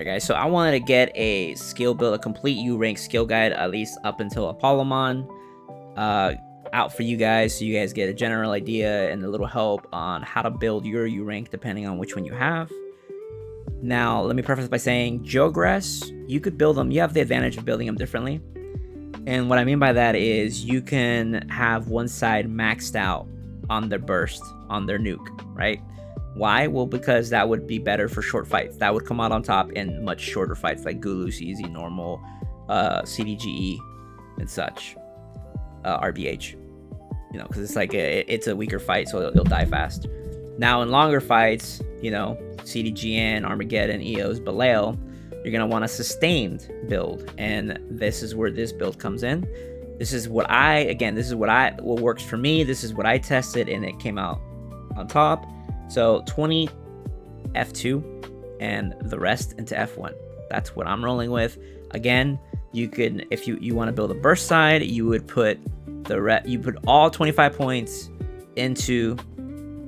Alright guys, so I wanted to get a skill build, a complete Urank skill guide, at least up until Apollon, out for you guys, so you guys get a general idea and a little help on how to build your Urank depending on which one you have. Now, let me preface by saying, Jogress, you could build them, you have the advantage of building them differently. And what I mean by that is you can have one side maxed out on their burst, on their nuke, right? Why? Well, because that would be better for short fights. That would come out on top in much shorter fights like Gulus, Easy, Normal, CDGE, and such. RBH. You know, because it's like it's a weaker fight, so it'll die fast. Now, in longer fights, you know, CDGN, Armageddon, EOS, Belial, you're going to want a sustained build. And this is where this build comes in. This is what what works for me. This is what I tested, and it came out on top. So 20 F2 and the rest into F1. That's what I'm rolling with. Again, you could, if you want to build a burst side, you would put all 25 points into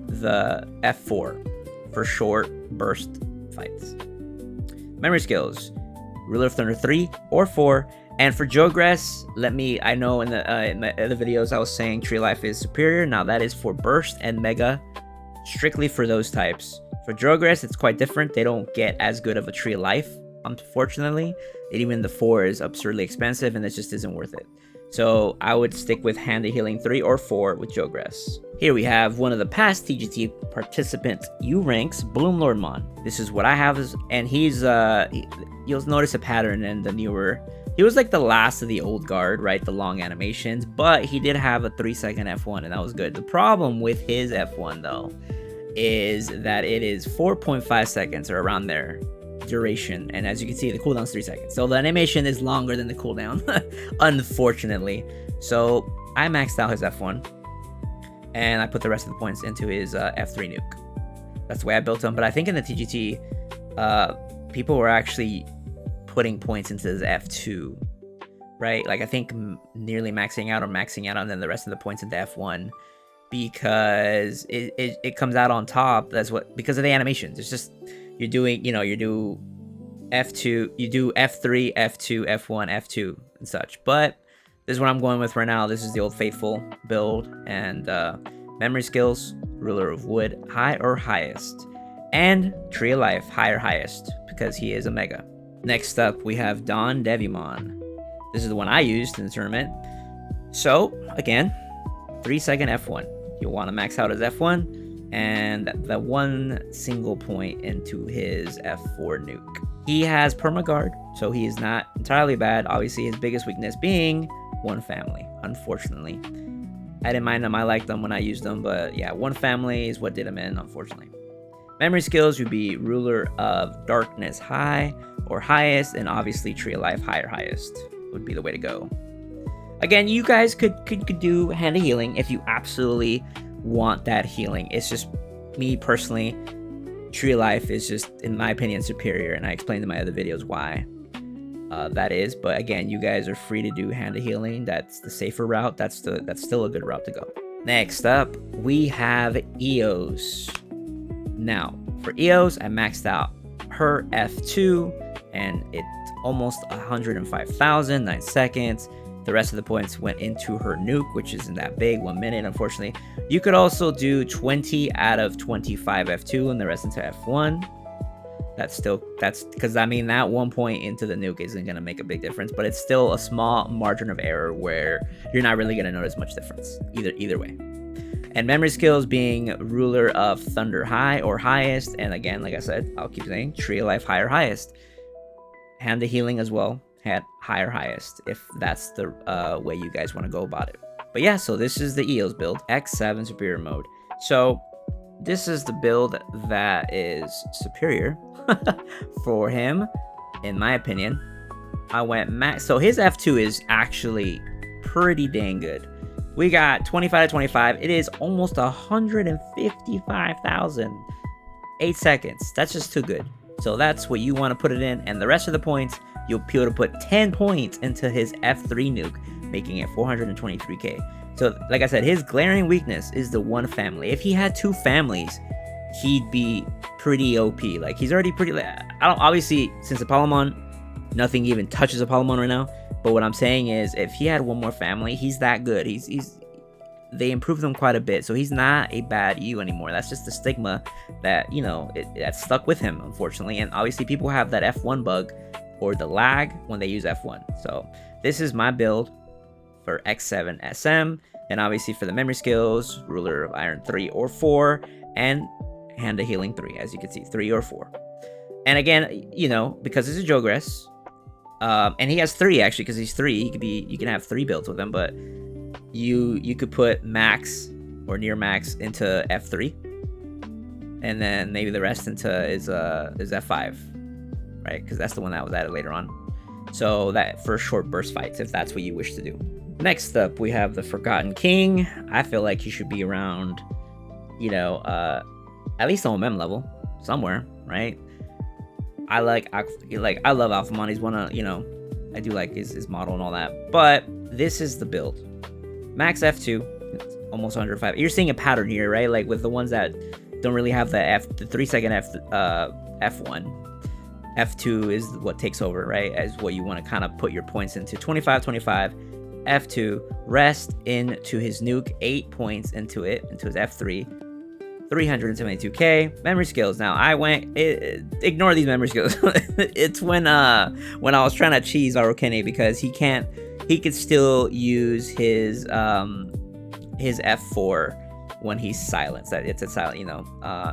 the F4 for short burst fights. Memory skills, Ruler of Thunder 3 or 4. And for Jogress, I know in my other videos I was saying Tree Life is superior. Now that is for burst and mega, strictly for those types. For Jogress, it's quite different. They don't get as good of a Tree Life, unfortunately. And even the 4 is absurdly expensive, and it just isn't worth it. So I would stick with Hand of Healing 3 or 4 with Jogress. Here we have one of the past TGT participant Uranks, Bloomlordmon. This is what I have, and he's you'll notice a pattern in the newer. He was like the last of the old guard, right? The long animations, but he did have a 3-second F1, and that was good. The problem with his F1 though is that it is 4.5 seconds or around there duration, and as you can see, the cooldown is 3 seconds. So the animation is longer than the cooldown, unfortunately. So I maxed out his F1, and I put the rest of the points into his F3 nuke. That's the way I built him. But I think in the TGT, people were actually putting points into his F2, right? Like I think nearly maxing out, and then the rest of the points into F1, because it comes out on top. That's what, because of the animations. It's just, you're doing, you do F2, you do F3, F2, F1, F2, and such. But this is what I'm going with right now. This is the old faithful build. And memory skills, Ruler of Wood, high or highest. And Tree of Life, high or highest, because he is a mega. Next up, we have Don Deimon. This is the one I used in the tournament. So, again, 3-second F1. You'll want to max out his F1, and the 1 single point into his F4 nuke. He has permaguard, so he is not entirely bad. Obviously, his biggest weakness being one family, unfortunately. I didn't mind them, I liked them when I used them, but yeah, one family is what did him in, unfortunately. Memory skills would be Ruler of Darkness, high or highest, and obviously Tree of Life, high or highest would be the way to go. Again, you guys could do Hand of Healing if you absolutely want that healing. It's just me personally, Tree of Life is just, in my opinion, superior, and I explained in my other videos why that is. But again, you guys are free to do Hand of Healing. That's the safer route. That's still a good route to go. Next up, we have EOS. Now, for EOS, I maxed out her F2, and it's almost 105,000, 9 seconds. The rest of the points went into her nuke, which isn't that big, 1 minute, unfortunately. You could also do 20 out of 25 F2 and the rest into F1. That's because, I mean, that 1 point into the nuke isn't going to make a big difference, but it's still a small margin of error where you're not really going to notice much difference either way. And memory skills being Ruler of Thunder, high or highest. And again, like I said, I'll keep saying Tree of Life, high or highest. Hand of Healing as well, had high or highest, if that's the way you guys want to go about it. But yeah, so this is the EOS build, X7 superior mode. So this is the build that is superior for him, in my opinion. I went max, so his F2 is actually pretty dang good. We got 25 to 25. It is almost 155,000. 8 seconds. That's just too good. So that's what you want to put it in. And the rest of the points, you'll be able to put 10 points into his F3 nuke, making it 423k. So like I said, his glaring weakness is the one family. If he had 2 families, he'd be pretty OP. Like, he's already pretty, like, I don't, obviously, since Apollon, nothing even touches Apollon right now. But what I'm saying is, if he had one more family, he's that good. They improved him quite a bit, so he's not a bad EU anymore. That's just the stigma that, you know, that's stuck with him, unfortunately. And obviously, people have that F1 bug or the lag when they use F1. So this is my build for X7 SM, and obviously for the memory skills, Ruler of Iron 3 or 4, and Hand of Healing 3, as you can see, 3 or 4. And again, you know, because it's a Jogress, and he has 3 actually, because he's 3. You can have 3 builds with him, but you could put max or near max into F3, and then maybe the rest into is F5, right? Because that's the one that was added later on. So that for short burst fights, if that's what you wish to do. Next up, we have the Forgotten King. I feel like he should be around, you know, at least on MM level somewhere, right? I love Alphamon. He's one of, you know, I do like his model and all that. But this is the build. Max F2, almost 105. You're seeing a pattern here, right? Like with the ones that don't really have the 3 second F1. F2 is what takes over, right? As what you want to kind of put your points into. 25, 25. F2, rest into his nuke, 8 points into his F3. 372k memory skills. Now I ignore these memory skills. It's when I was trying to cheese Arokene, because he could still use his F4 when he's silenced. That it's a silent, you know,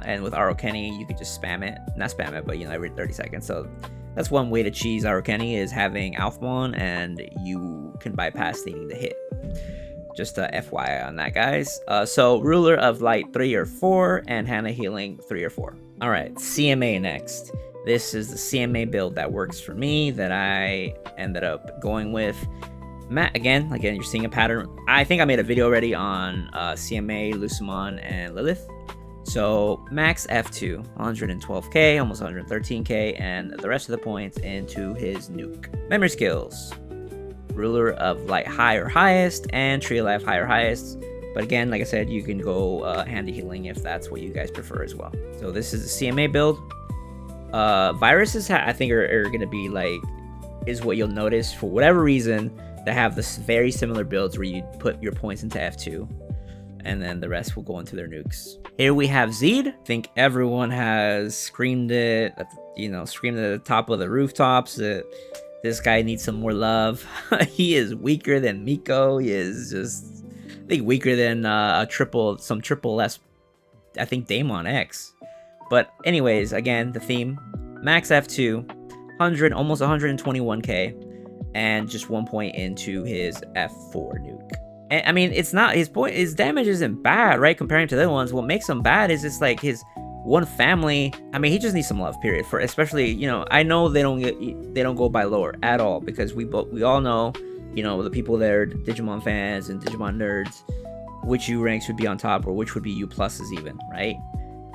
and with Arokene you could just spam it, not spam it, but you know, every 30 seconds. So that's one way to cheese Arokene, is having Alphamon, and you can bypass needing to hit. Just a FYI on that, guys. So Ruler of Light 3 or 4, and Hand of Healing 3 or 4. All right, CMA next. This is the CMA build that works for me, that I ended up going with. Again, you're seeing a pattern. I think I made a video already on CMA, Lucimon, and Lilith. So max F2, 112k, almost 113k, and the rest of the points into his nuke. Memory skills. Ruler of Light high or highest, and Tree of Life high or highest. But again, like I said, you can go Hand of Healing if that's what you guys prefer as well. So this is the CMA build. Viruses, I think, are going to be is what you'll notice for whatever reason, to have this very similar builds where you put your points into F2, and then the rest will go into their nukes. Here we have Zed. I think everyone has screamed it, screamed at the top of the rooftops that this guy needs some more love. He is weaker than Miko. He is just, I think, weaker than some triple S, I think Deimon X. But anyways, again, the theme, max F2, 100, almost 121k, and just 1 point into his F4 nuke. And I mean, it's not, his damage isn't bad, right? Comparing to the other ones, what makes him bad is it's like his one family. I mean, he just needs some love, period. For especially, you know, I know they don't go by lore at all, because we all know, you know, the people that are Digimon fans and Digimon nerds, which U ranks would be on top, or which would be U pluses even, right?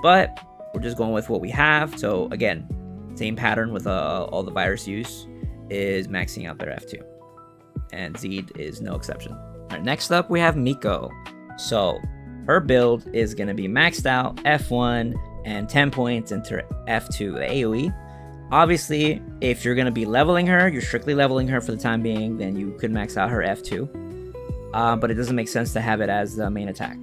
But we're just going with what we have. So again, same pattern with all the virus use, is maxing out their F2, and Zed is no exception. All right, next up we have Miko. So her build is going to be maxed out F1 and 10 points into F2 AoE. Obviously, if you're going to be leveling her, you're strictly leveling her for the time being, then you could max out her F2. But it doesn't make sense to have it as the main attack.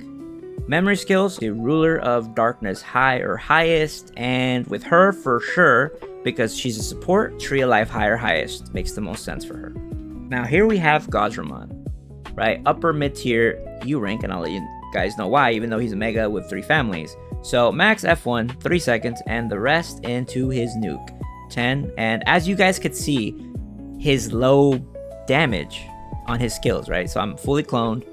Memory skills, the Ruler of Darkness high or highest, and with her for sure, because she's a support, Tree of Life high or highest makes the most sense for her. Now here we have Gosramon, right? Upper mid tier U rank, and I'll let you guys know why, even though he's a mega with 3 families. So max F1, 3 seconds, and the rest into his nuke, 10. And as you guys could see, his low damage on his skills, right? So I'm fully cloned.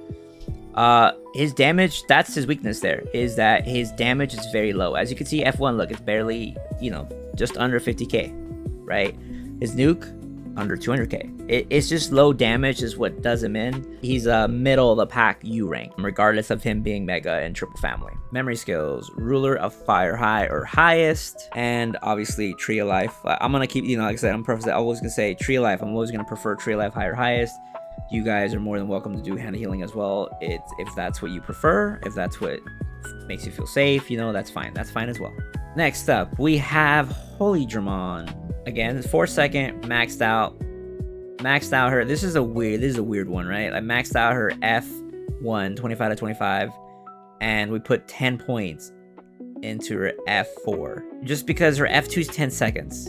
His damage, that's his weakness there, is that his damage is very low. As you can see, F1, look, it's barely, you know, just under 50k, right? His nuke, under 200k. It's just low damage is what does him in. He's a middle of the pack U rank, regardless of him being mega and triple family. Memory skills, Ruler of Fire high or highest, and obviously Tree of Life. I'm gonna keep, you know, like I said, I'm always gonna say Tree of Life. I'm always gonna prefer Tree of Life high or highest. You guys are more than welcome to do Hand of Healing as well. If that's what you prefer, if that's what makes you feel safe, you know, that's fine. That's fine as well. Next up, we have Holy Dramon. Again, 4-second, maxed out her. This is a weird one, right? I maxed out her F1, 25 to 25, and we put 10 points into her F4. Just because her F2 is 10 seconds.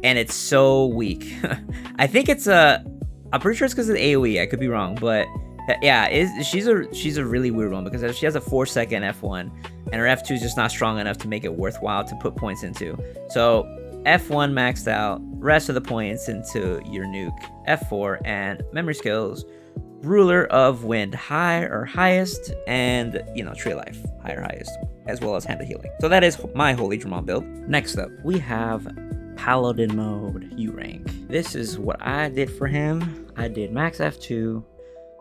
And it's so weak. I think it's I'm pretty sure it's because of the AoE. I could be wrong, but yeah, she's a really weird one because she has a 4-second F1, and her F2 is just not strong enough to make it worthwhile to put points into. So F1 maxed out, rest of the points into your nuke. F4 and memory skills, ruler of wind, high or highest, and tree of life, high or highest, as well as hand of healing. So that is my Holy Dramon build. Next up, we have Paladin mode Urank. This is what I did for him. I did max F2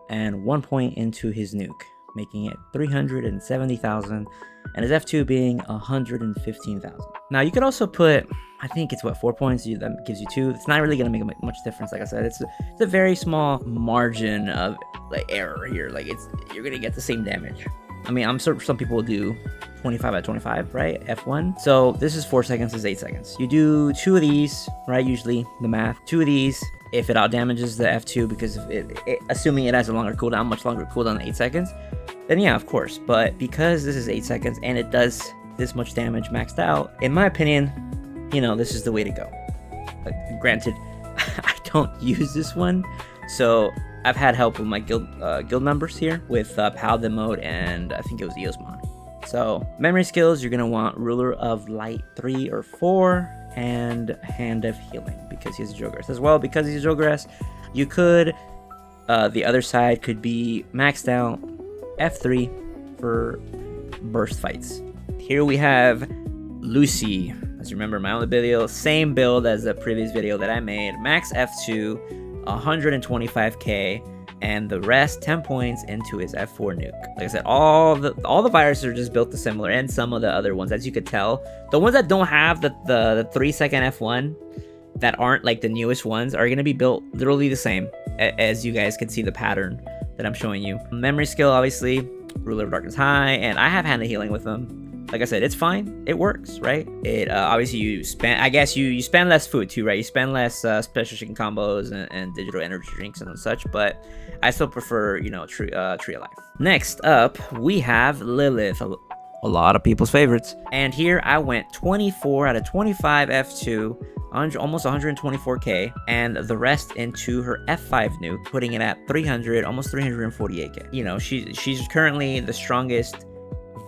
and 1 point into his nuke, making it 370,000, and his F2 being 115,000. Now you could also put, I think it's 4 points, that gives you 2. It's not really gonna make much difference. Like I said, it's a very small margin of error here. You're gonna get the same damage. I mean, I'm sure some people will do 25 at 25, right? F1. So this is 4 seconds, is 8 seconds. You do 2 of these, right? Usually the math. 2 of these. If it out damages the F2, because assuming it has a longer cooldown, much longer cooldown than 8 seconds, then yeah, of course. But because this is 8 seconds and it does this much damage maxed out, in my opinion, this is the way to go. Granted, I don't use this one, so I've had help with my guild members here with Paladin mode, and I think it was EOSmon. So memory skills, you're gonna want ruler of light 3 or 4 and hand of healing because he's a Jogress as well. Because he's a Jogress, you could the other side could be maxed out F3 for burst fights. Here we have Lucy. As you remember my other video, same build as the previous video that I made. Max F2, 125k, and the rest 10 points into his F4 nuke. Like I said, all the viruses are just built to similar, and some of the other ones, as you could tell. The ones that don't have the 3-second F1, that aren't like the newest ones, are gonna be built literally the same, as you guys can see the pattern that I'm showing you. Memory skill, obviously, ruler of darkness high, and I have hand of healing with them. Like I said, it's fine. It works, right? It obviously you spend, I guess you spend less food too, right? You spend less special chicken combos and digital energy drinks and such, but I still prefer, tree of life. Next up, we have Lilith, a lot of people's favorites. And here I went 24 out of 25 F2, almost 124k, and the rest into her F5 nuke, putting it at 300, almost 348k. She's currently the strongest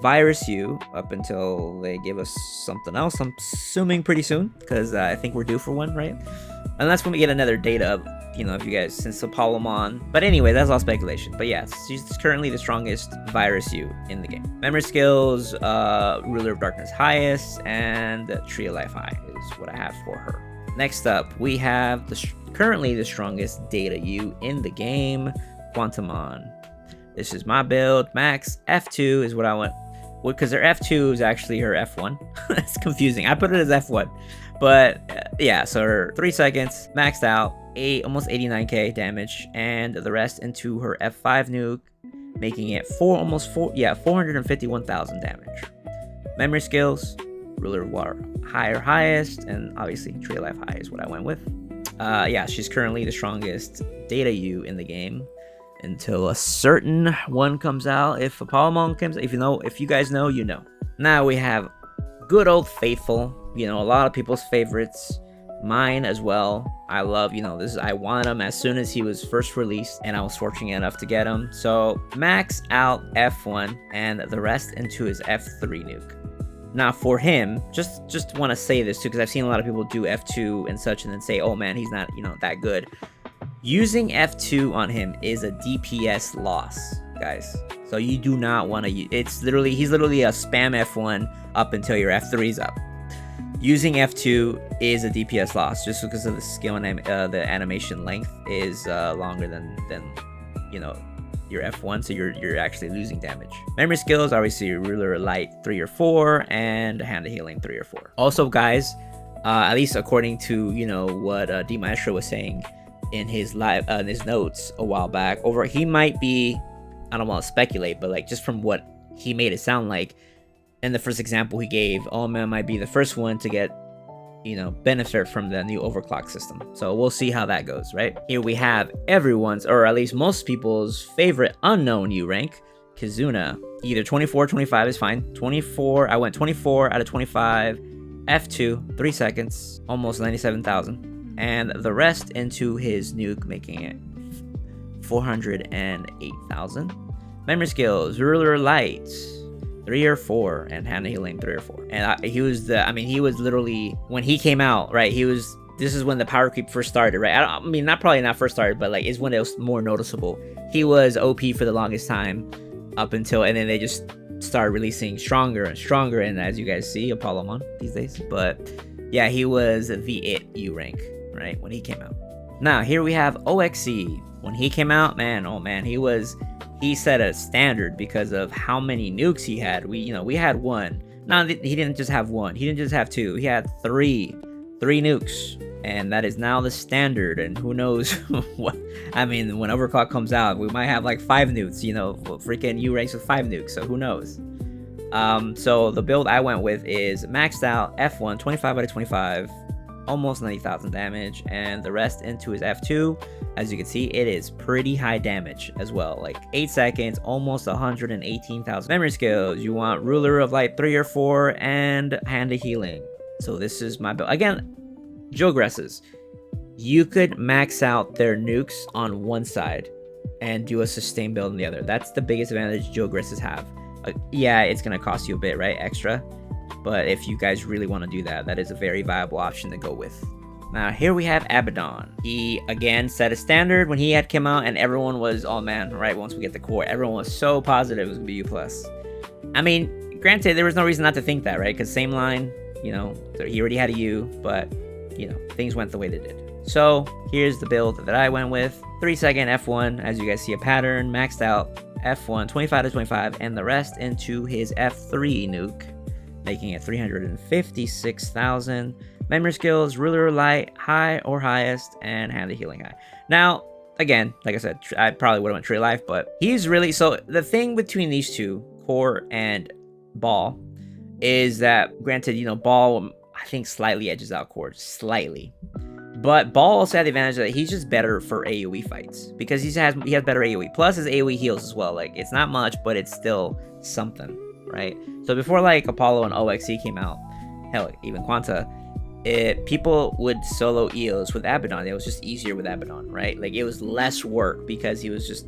Virus U up until they give us something else. I'm assuming pretty soon, because I think we're due for one, right? Unless when we get another data, if you guys, since Apollon. But anyway, that's all speculation. But yeah, she's currently the strongest Virus U in the game. Memory skills, ruler of darkness highest, and tree of life high is what I have for her. Next up, we have currently the strongest Data U in the game, Quantumon. This is my build. Max F2 is what I want. Because her F2 is actually her F1. It's confusing. I put it as F1. But yeah, so her 3 seconds, maxed out, almost 89k damage, and the rest into her F5 nuke, making it 451,000 damage. Memory skills, ruler of water high or highest, and obviously tree of life high is what I went with. Yeah, she's currently the strongest Data U in the game, until a certain one comes out. If Apollon comes, if you guys know, you know. Now we have good old faithful, a lot of people's favorites, mine as well. I love, I wanted him as soon as he was first released, and I was fortunate enough to get him. So max out F1 and the rest into his F3 nuke. Now for him, just want to say this too, because I've seen a lot of people do F2 and such and then say, oh man, he's not, that good. Using F2 on him is a DPS loss, guys. So you do not want to use, he's literally a spam F1 up until your F3's up. Using F2 is a DPS loss just because of the skill and the animation length is longer than your F1, so you're actually losing damage. Memory skills, obviously ruler light 3 or 4 and hand of healing 3 or 4. Also guys, at least according to what Deimon was saying in his his notes a while back, he might be, I don't want to speculate, but just from what he made it sound like, in the first example he gave, Alphamon might be the first one to get, you know, benefit from the new overclock system. So we'll see how that goes, right? Here we have everyone's, or at least most people's favorite unknown Urank, Kizuna. Either 24 or 25 is fine. 24, I went 24 out of 25. F2, 3 seconds, almost 97,000. And the rest into his nuke, making it 408,000. Memory skills, ruler light, 3 or 4, and hand healing 3 or 4. And he was he was literally, when he came out, right, this is when the power creep first started, right? I mean, probably not first started, but like is when it was more noticeable. He was OP for the longest time up until, and then they just started releasing stronger and stronger, and as you guys see, Apollon these days. But yeah, he was the Urank, right, when he came out. Now here we have OXE. When he came out, man, oh man, he set a standard because of how many nukes he had. We had one. No, he didn't just have one. He didn't just have two. He had three nukes, and that is now the standard. And who knows what? I mean, when Overclock comes out, we might have like 5 nukes. You know, freaking Uranks with 5 nukes. So who knows? So the build I went with is maxed out F1, 25 out of 25, almost 90,000 damage, and the rest into his F2. As you can see, it is pretty high damage as well, like 8 seconds, almost 118,000. Memory skills, you want ruler of light 3 or 4 and hand of healing. So this is my build. Again, Jogresses, you could max out their nukes on one side and do a sustain build on the other. That's the biggest advantage Jogresses have. Yeah, it's gonna cost you a bit, right, extra, but if you guys really want to do that, that is a very viable option to go with. Now here we have Abaddon. He again set a standard when he had come out, and everyone was, oh man, right, once we get the core, everyone was so positive it was gonna be U+. I mean, granted, there was no reason not to think that, right? Because same line, you know, he already had a U, but you know, things went the way they did. So here's the build that I went with. 3 second F1, as you guys see a pattern, maxed out F1, 25 to 25, and the rest into his F3 nuke, making it 356,000. Memory skills, ruler light, high or highest, and hand the healing high. Now, again, like I said, I probably would have went Tree Life, but he's really, so the thing between these two, Core and Ball, is that, granted, you know, Ball, I think, slightly edges out Core, slightly. But Ball also had the advantage that he's just better for AoE fights, because he has better AoE. Plus his AoE heals as well. Like, it's not much, but it's still something, right? So before like Apollo and OXE came out, hell, even Quanta, people would solo EOS with Abaddon. It was just easier with Abaddon, right? Like, it was less work because he could just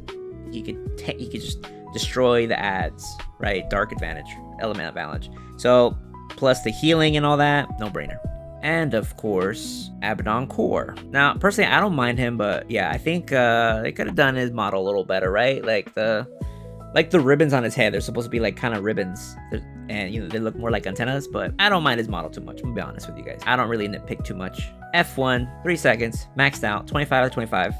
destroy the ads, right? Dark advantage, element advantage. So plus the healing and all that, no brainer. And of course, Abaddon Core. Now, personally, I don't mind him, but yeah, I think they could have done his model a little better, right? Like the ribbons on his head, they're supposed to be like kind of ribbons, and you know, they look more like antennas, but I don't mind his model too much. I'm gonna be honest with you guys. I don't really nitpick too much. F1, 3 seconds, maxed out, 25 out of 25.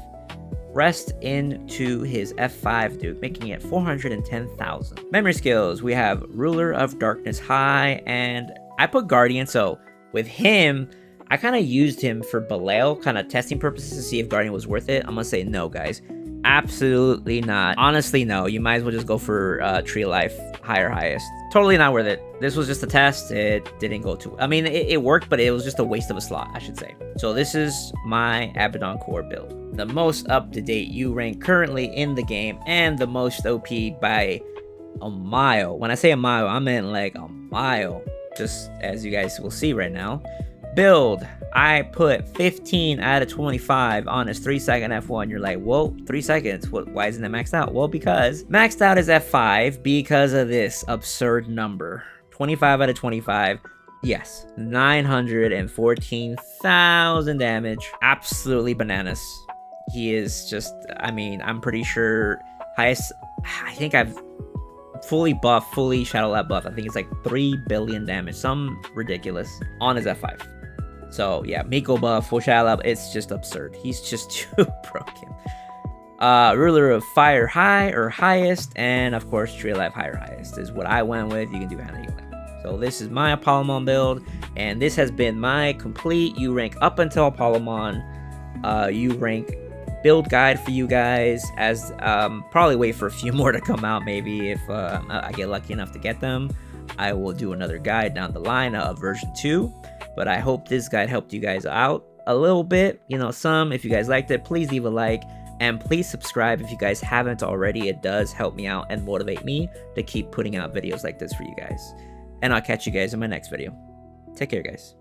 Rest into his F5 Duke, making it 410,000. Memory skills, we have Ruler of Darkness High, and I put Guardian. So with him, I kind of used him for Belial, kind of testing purposes to see if Guardian was worth it. I'm gonna say no, guys. Absolutely not. Honestly, no. You might as well just go for Tree Life, higher highest. Totally not worth it. This was just a test. It didn't go too, I mean, it worked, but it was just a waste of a slot, I should say. So this is my Abaddon Core build. The most up-to-date Urank currently in the game, and the most OP by a mile. When I say a mile, I meant like a mile, just as you guys will see right now. Build, I put 15 out of 25 on his 3 second F1. You're like, whoa, 3 seconds, why isn't it maxed out? Well, because maxed out is F5 because of this absurd number. 25 out of 25, yes, 914,000 damage. Absolutely bananas. He is just, I mean, I'm pretty sure highest, I think I've fully buffed, fully Shadow Lab buff, I think it's like 3 billion damage, some ridiculous, on his F5. So yeah, Miko buff, full Shadow Lab, it's just absurd. He's just too broken. Ruler of Fire high or highest, and of course Tree Life high or highest is what I went with. You can do hand healing. So this is my Apollon build, and this has been my complete Urank up until Apollon Urank build guide for you guys, as probably wait for a few more to come out, maybe if I get lucky enough to get them. I will do another guide down the line of version 2. But I hope this guide helped you guys out a little bit, you know, some. If you guys liked it, please leave a like, and please subscribe if you guys haven't already. It does help me out and motivate me to keep putting out videos like this for you guys. And I'll catch you guys in my next video. Take care, guys.